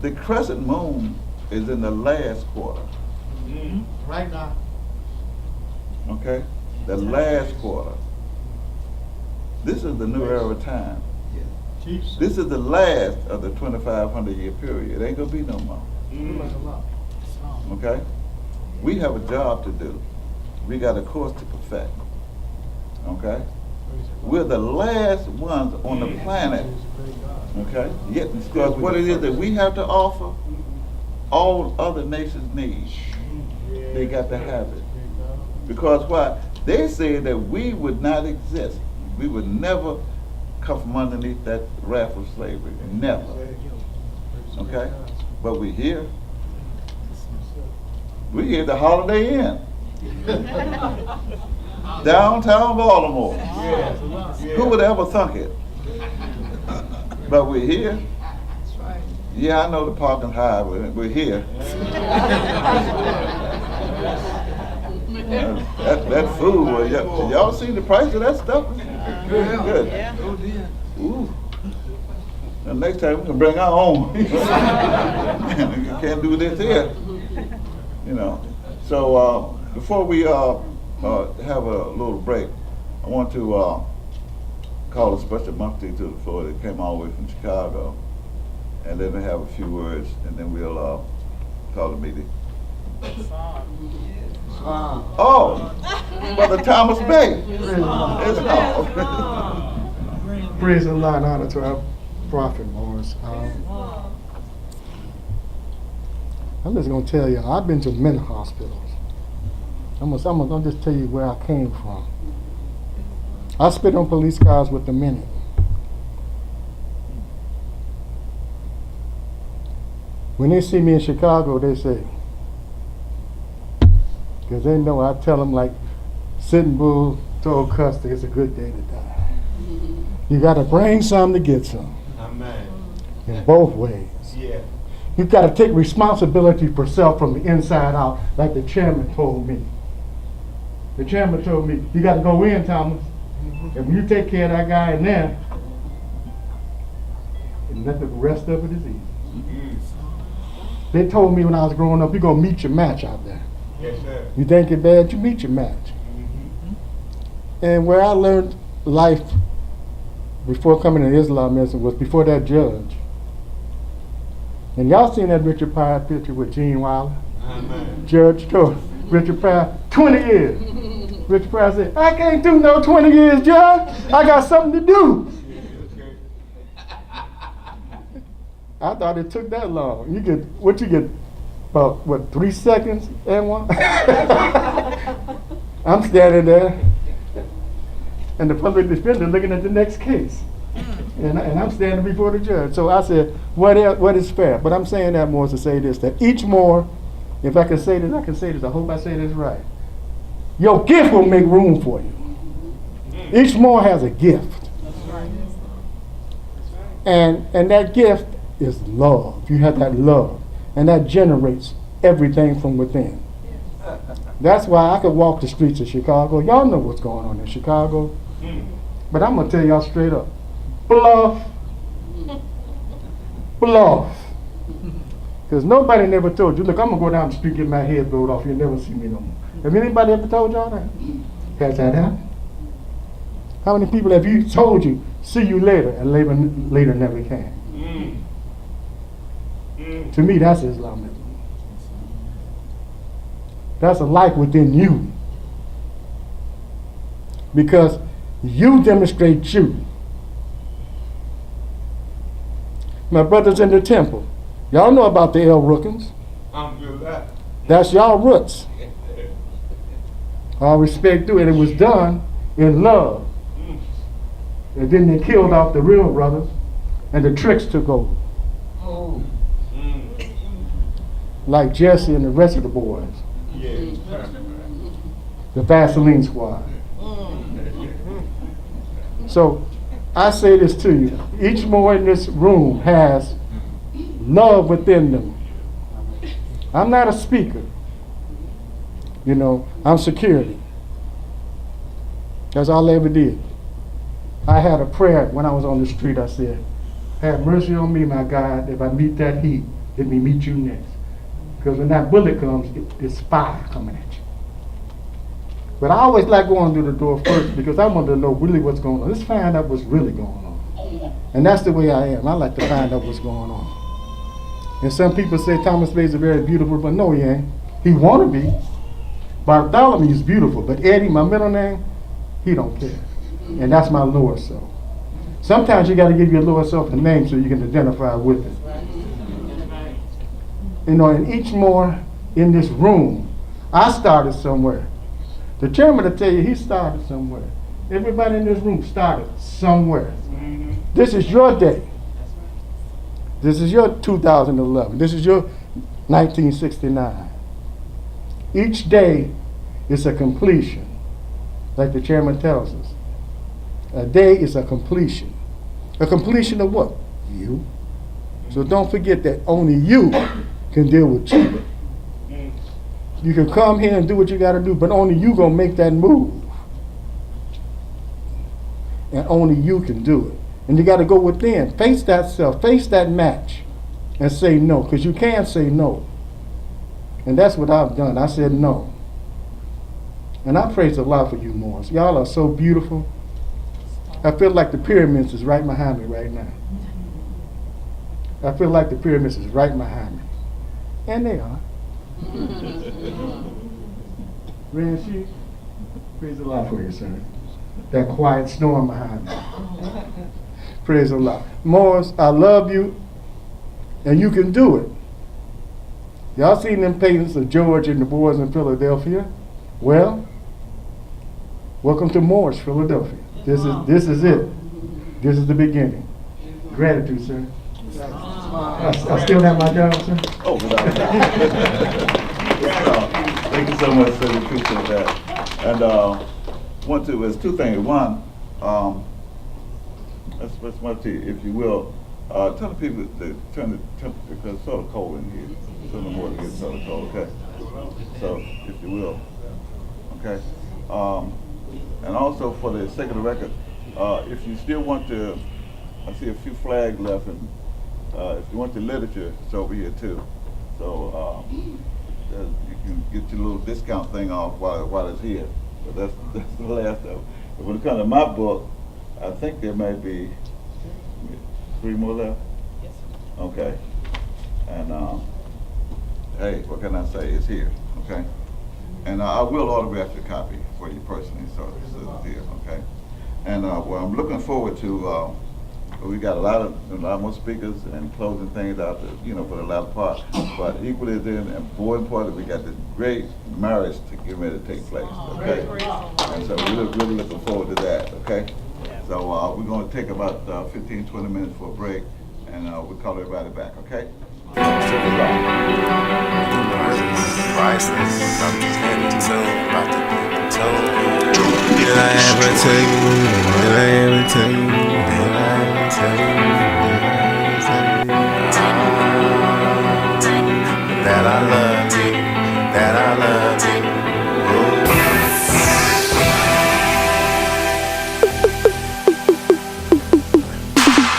The crescent moon is in the last quarter. Right now. Okay? The last quarter. This is the new era time. This is the last of the 2,500 year period. It ain't gonna be no more. Okay? We have a job to do. We got a course to perfect. Okay? We're the last ones on the planet. Okay? Yet, because what it is that we have to offer, all other nations need. They got to have it. Because why? They said that we would not exist. We would never come from underneath that wrath of slavery. Never. Okay? But we're here. We're here at the Holiday Inn. Downtown Baltimore. Who would ever thunk it? But we're here. Yeah, I know the parking's high, but we're here. that food, y'all see the price of that stuff? Good. Ooh. And next time we can bring our own. You can't do this here. You know. So before we have a little break, I want to call a special mufti to the floor that came all the way from Chicago, and let me have a few words, and then we'll call the meeting. Oh, Brother Thomas Bay. Praise Allah and honor to our Prophet Morris. I'm just going to tell you, I've been to many hospitals. I'm going to just tell you where I came from. I spit on police cars with the minute. When they see me in Chicago, they say, because they know I tell them like Sitting Bull told Custer, it's a good day to die. You got to bring some to get some. Amen. In both ways. Yeah. You got to take responsibility for self from the inside out, like the chairman told me. The chairman told me, you got to go in, Thomas. And when you take care of that guy in there, and let the rest of it is easy. They told me when I was growing up, you're going to meet your match out there. Yes, sir. You think it bad, you meet your match. And where I learned life before coming to Islamism was before that judge. And y'all seen that Richard Pryor picture with Gene Wilder? Amen. Judge told Richard Pryor, 20 years. Richard Pryor said, I can't do no 20 years, Judge. I got something to do. I thought it took that long. You get, what you get, about, what, 3 seconds and one? I'm standing there, and the public defender looking at the next case. And I'm standing before the judge. So I said, what is fair? But I'm saying that more to say this, that each more, if I can say this, I can say this. I hope I say this right. Your gift will make room for you. Each more has a gift. And that gift is love. You have that love. And that generates everything from within. That's why I could walk the streets of Chicago. Y'all know what's going on in Chicago. But I'm going to tell y'all straight up. Bluff. Bluff. Because nobody never told you, look, I'm going to go down the street and get my head blowed off. You'll never see me no more. Have anybody ever told y'all that? Has that happened? How many people have you told you, see you later, and later never came? To me, that's Islamism. That's a life within you. Because you demonstrate you. My brothers in the temple, y'all know about the El Rookins. That's y'all roots. All respect to it. It was done in love. And then they killed off the real brothers, and the tricks took over. Like Jesse and the rest of the boys. The Vaseline squad. So I say this to you. Each more in this room has love within them. I'm not a speaker. You know, I'm security. That's all I ever did. I had a prayer when I was on the street. I said, have mercy on me, my God. If I meet that heat, let me meet you next. Because when that bullet comes, it's fire coming at you. But I always like going through the door first because I want to know really what's going on. Let's find out what's really going on. And that's the way I am. I like to find out what's going on. And some people say Thomas Bates is very beautiful, but no, he ain't. He want to be. Bartholomew is beautiful, but Eddie, my middle name, he don't care. And that's my lower self. Sometimes you got to give your lower self a name so you can identify with it. You know, and each more in this room, I started somewhere. The chairman will tell you he started somewhere. Everybody in this room started somewhere. This is your day. This is your 2011. This is your 1969. Each day is a completion, like the chairman tells us. A day is a completion. A completion of what? You. So don't forget that only you can deal with you. You can come here and do what you got to do, but only you gonna make that move. And only you can do it. And you got to go within. Face that self. Face that match. And say no. Because you can say no. And that's what I've done. I said no. And I praise the Lord for you, Morris. Y'all are so beautiful. I feel like the pyramids is right behind me right now. I feel like the pyramids is right behind me. And they are. Red Sheep, praise the Lord for you, sir. That quiet storm behind me. Praise the Lord. Morris, I love you, and you can do it. Y'all seen them paintings of George and the boys in Philadelphia? Well, welcome to Moorish, Philadelphia. This is it. This is the beginning. Gratitude, sir. I still have my job, sir. Oh, thank you so much, sir. We appreciate that. And there's two things. One, let's much if you will, tell the people to turn the temperature because it's sort of cold in here. It's a little more to get sort of cold, okay? So, if you will, okay? And also for the sake of the record, if you still want to, I see a few flags left, and if you want the literature, it's over here too. So you can get your little discount thing off while it's here. But that's the last of it. But when it comes to my book, I think there may be 3 more left. Yes. Okay. And hey, what can I say? It's here. Okay. And I will autograph your copy for you personally, so it's here. Okay. And well, I'm looking forward to. We got a lot more speakers and closing things out, for the latter part. But equally as more important, we got this great marriage to get ready to take place. Okay, and so we're really looking forward to that. Okay, so we're going to take about 15-20 minutes for a break, and we'll call everybody back. Okay. Did I ever tell you? Did I ever tell you? Did I ever tell you? That I love you, that I love you.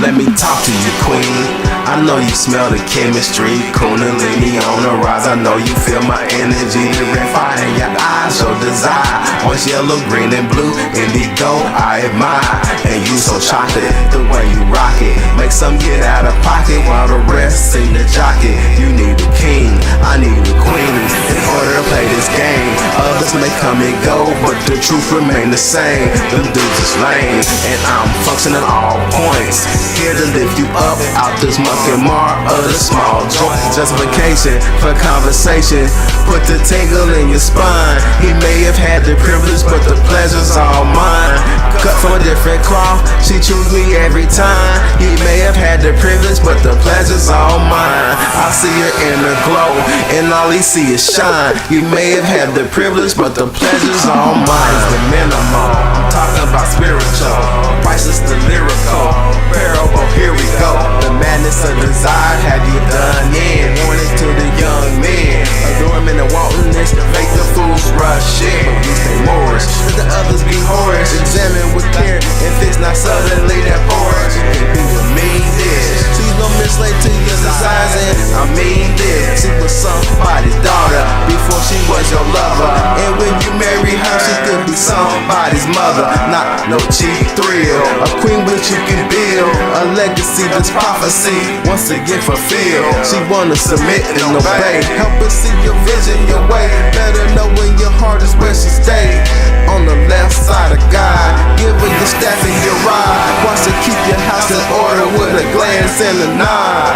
Let me talk to you, queen. I know you smell the chemistry, Kundalini on the rise. I know you feel my energy, the red fire in your eyes, your desire. Orange, yellow, green, and blue, indigo, I admire. And you so chocolate, the way you rock it. Make some get out of pocket while the rest sing the jockey. You need a king, I need a queen in order to play this game. Others may come and go, but the truth remain the same. Them dudes is lame, and I'm functioning all points. Here to lift you up out this monkey mar of the small joint. Justification for conversation, put the tingle in your spine. He may have had the privilege, but the pleasure's all mine. Cut from a different cloth, she choose me every time. He may have had the privilege, but the pleasure's all mine. I see her in the glow, and all he see is shine. You may have had the privilege, but the pleasure's all mine. It's the minimal, I'm talking about spiritual. Priceless the lyrical, parable, here we go. The madness of desire, have you done in? Warning to the young men, adornment and wantonness, make the fools rush in. But we stay Moorish, let the others be whorish. Examine with care, if it's not so, mother, not no cheap thrill. A queen which you can build, a legacy that's prophecy once again fulfilled. She wanna submit and obey, help her see your vision, your way. Better know when your heart is where she stay. On the left side of God, give her your staff and your rod. Watch her keep your house in order with a glance and a nod.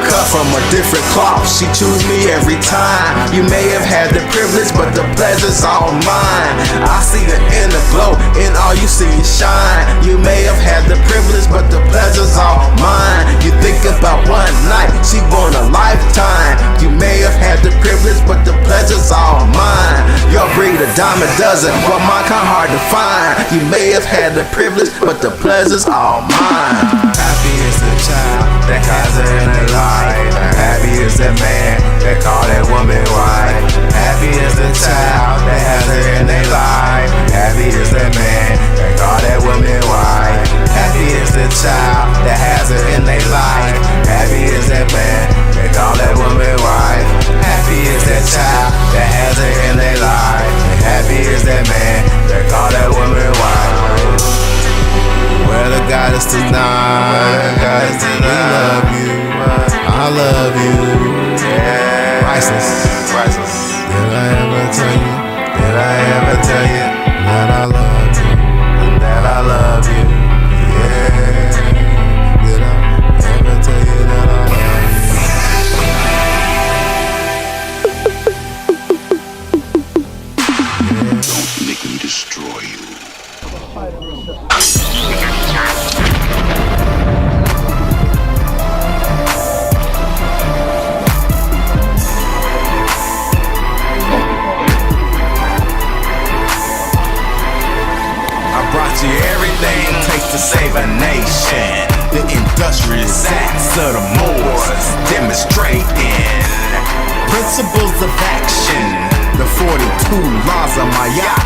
Cut from a different cloth, she choose me every time. You may have had the privilege, but the pleasure's all mine. I see the inner glow, and all you see is shine. You may have had the privilege, but the pleasure's all mine. You think about one night, she want a lifetime. You may have had the privilege, but the pleasure's all mine. Your breed a dime a dozen, but mine kinda hard to find. You may have had the privilege, but the pleasure's all mine. Happy is the child that has her in their life. Happy is the man that call that woman wife. Happy is the child that has her in their life. Happy is the man that call that woman wife. Happy is the child that has her in their life. Happy is that man that call that woman wife. Happy is that child that has her in their life. Happy is that man that call that woman wife. Where the goddess tonight, we love you, I love you, yeah. Priceless. Did I ever tell you that I love you, and that I love you, yeah. Did I ever tell you that I love you? Yeah. Don't make me destroy you. Everything it takes to save a nation. The industrious acts of the Moors demonstrating principles of action. The 42 laws of my yacht.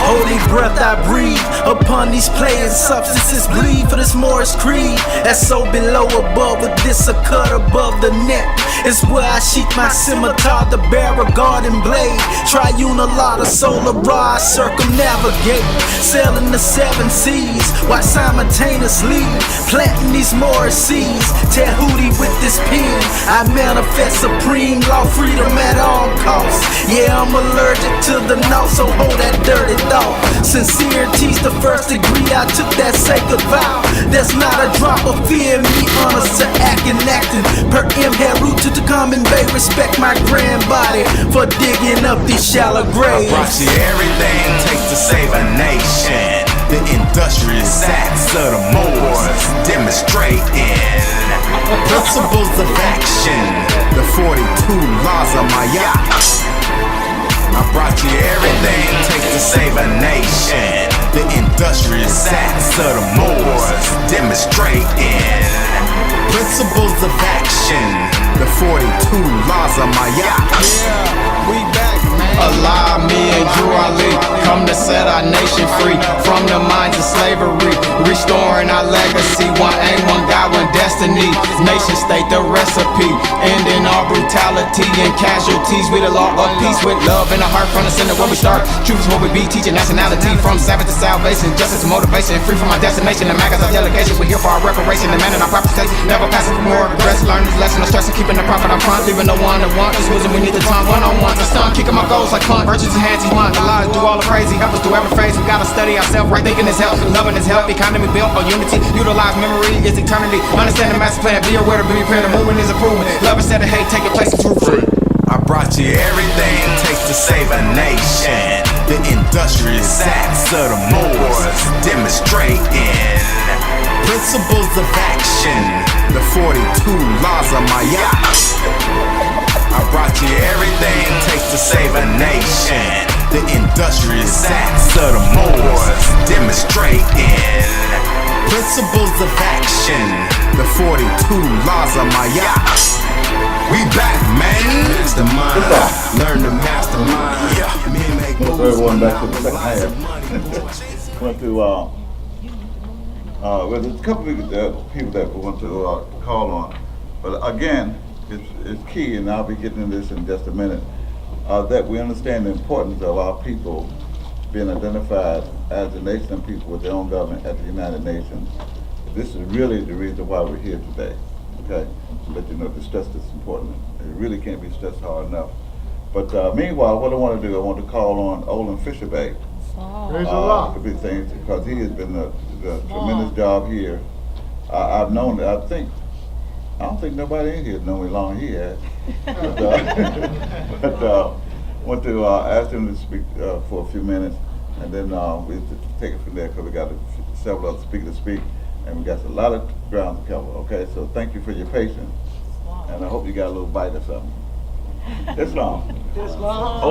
Holy breath I breathe upon these playing substances. Bleed for this Moorish creed that's so below above, with this a cut above the neck. It's where I sheath my scimitar, the bear a garden blade. Triune a lot of solar rods, circumnavigate, sailing the 7 seas, while simultaneously planting these Moorish seeds. Tahuti with this pen, I manifest supreme law, freedom at all costs. Yeah, I'm allergic to the north, so hold that dirty thought. Sincerity's the first degree, I took that sacred vow. There's not a drop of fear in me, honest to acting. Per M had root to the common bay, respect my grand body for digging up these shallow graves. I brought you everything it takes to save a nation. The industrious acts of the Moors demonstrating principles of action. The 42 laws of my yacht. I brought you everything it takes to save a nation. The industrious acts of the Moors demonstrating principles of action. The 42 laws of my yacht. Yeah, we back, man. Allah, me and Drew Ali come to set our nation free from the minds of slavery, restoring our legacy. One aim, one God, one destiny. Nation state the recipe, ending all brutality and casualties. With a law of peace, with love in the heart, from the center where we start. Truth is what we be, teaching nationality from savage to salvation, justice to motivation, free from our destination. The mag is our delegation. We're here for our reparation, the man in our proper state. Never passing for more regrets. Learn this lesson of stress and keeping the profit up front, leaving no one to want. This wisdom we need to time one-on-one to stun, kicking my goals like fun. Virtues and hands, he's one. The lies do all the crazy, help us through every phase. We gotta study ourselves, right thinking is health, loving is health. Economy built on unity, utilize memory is eternity. Understand the master plan, be aware to be prepared. The movement is improvement. Love instead of hate, taking place in true free. I brought you everything it takes to save a nation. The industrious acts of the Moors demonstrating principles of action. The 42 laws of my yacht. I brought you everything it takes to save a nation. The industrious acts of the Moors demonstrating principles of action. The 42 laws of my yacht. We back, man. Mastermind. Learn to mastermind. Yeah. Me make moves. Everyone back to the second half. Went to well, there's a couple of people that we want to call on, but again, it's key, and I'll be getting into this in just a minute. that we understand the importance of our people being identified as a nation of people with their own government at the United Nations. This is really the reason why we're here today, okay? To let you know the stress that's important. It really can't be stressed hard enough. But meanwhile, what I want to do, I want to call on Olin Fisherbay. Praise the Lord. To be things, because he has been a tremendous job here. I've known, I don't think nobody in here knows me long he has. But want to ask him to speak for a few minutes, and then we'll take it from there, because we got several other speakers to speak, and we got a lot of ground to cover, okay? So thank you for your patience, and I hope you got a little bite or something. It's long. It's long.